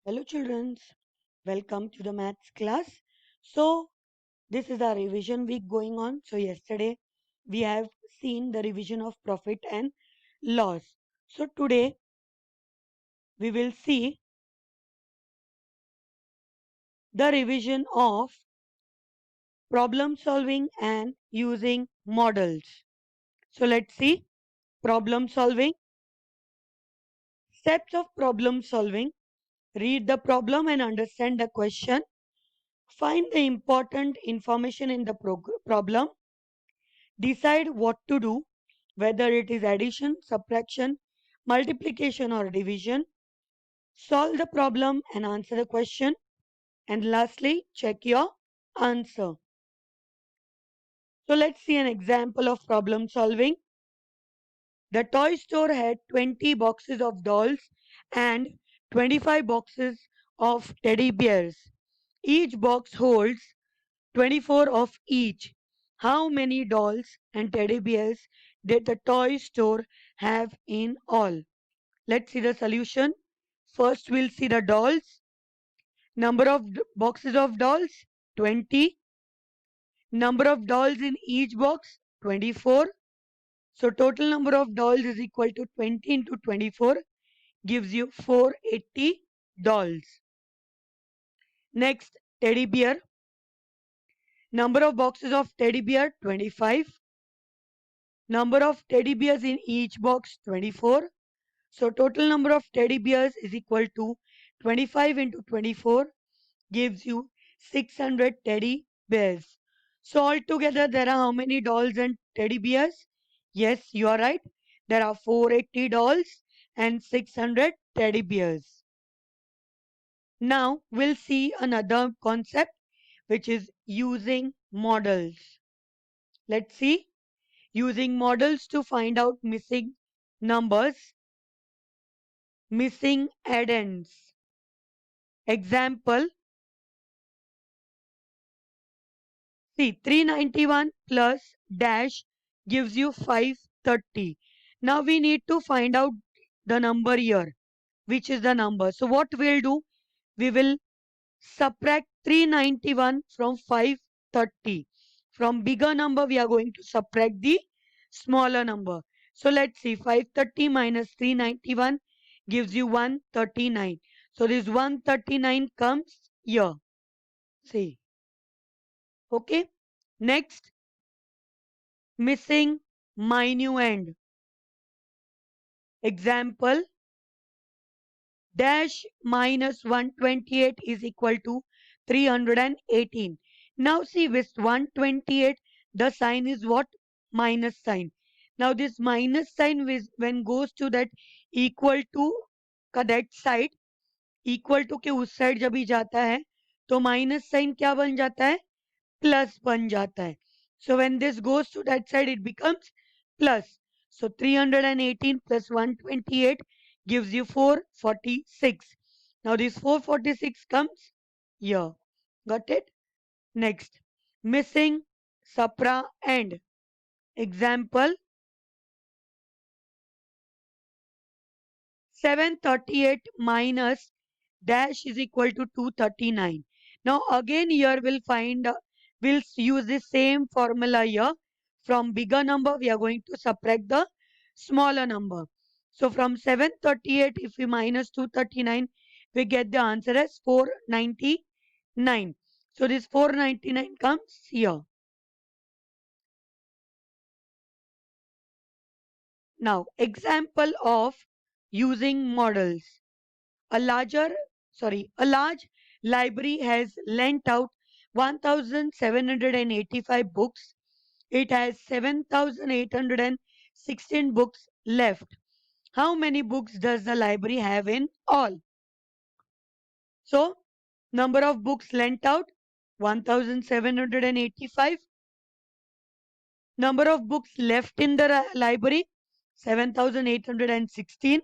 Hello children, welcome to the maths class. So this is our revision week going on. So yesterday we have seen the revision of profit and loss. So today we will see the revision of problem solving and using models. So let's see problem solving. Steps of problem solving. Read the problem and understand the question. Find the important information in the problem. Decide what to do, whether it is addition, subtraction, multiplication, or division. Solve the problem and answer the question. And lastly, check your answer. So let's see an example of problem solving. The toy store had 20 boxes of dolls and 25 boxes of teddy bears. Each box holds 24 of each. How many dolls and teddy bears did the toy store have in all? Let's see the solution. First, we'll see the dolls. Number of boxes of dolls 20. Number of dolls in each box 24. So, total number of dolls is equal to 20 into 24 gives you 480 dolls. Next, teddy bear. Number of boxes of teddy bear 25. Number of teddy bears in each box 24. So total number of teddy bears is equal to 25 into 24 gives you 600 teddy bears. So altogether there are how many dolls and teddy bears? Yes, you are right. There are 480 dolls and 600 teddy bears. Now we'll see another concept which is using models. Let's see. Using models to find out missing numbers, missing addends. Example, see 391 plus dash gives you 530. Now we need to find out the number here, which is the number. So what we'll do, we will subtract 391 from 530. From bigger number, we are going to subtract the smaller number. So let's see, 530 minus 391 gives you 139. So this 139 comes here. See. Okay. Next, missing minuend. Example, dash minus 128 is equal to 318. Now see with 128, the sign is what? Minus sign. Now this minus sign when goes to that equal to का that side, equal to के उस side जब ही जाता है तो minus sign क्या बन जाता है? प्लस बन जाता है. So when this goes to that side, it becomes plus. So 318 plus 128 gives you 446. Now this 446 comes here. Got it? Next, missing supra and. Example, 738 minus dash is equal to 239. Now again here we'll use the same formula here. From bigger number we are going to subtract the smaller number. So from 738 if we minus 239 we get the answer as 499. So this 499 comes here. Now example of using models. A large library has lent out 1,785 books. It has 7,816 books left. How many books does the library have in all? So, number of books lent out 1,785. Number of books left in the library 7,816.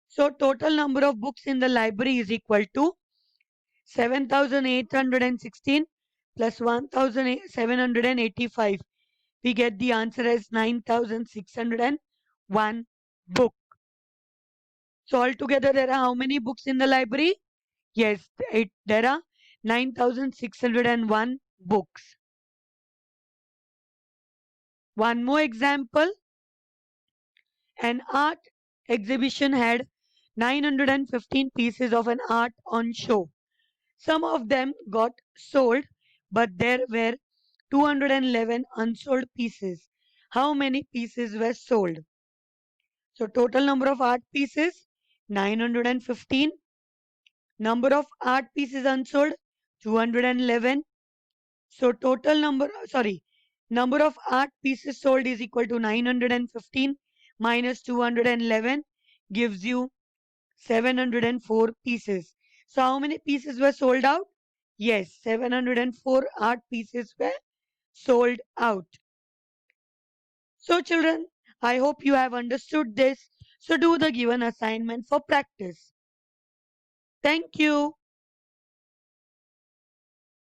So, total number of books in the library is equal to 7,816 plus 1,785. We get the answer as 9,601 book. So altogether there are how many books in the library? Yes, there are 9,601 books. One more example. An art exhibition had 915 pieces of an art on show. Some of them got sold, but there were 211 unsold pieces. How many pieces were sold? So total number of art pieces 915. Number of art pieces unsold 211. So total number of art pieces sold is equal to 915 minus 211 gives you 704 pieces. So how many pieces were sold out? Yes, 704 art pieces were sold out. So children, I hope you have understood this. So do the given assignment for practice. Thank you.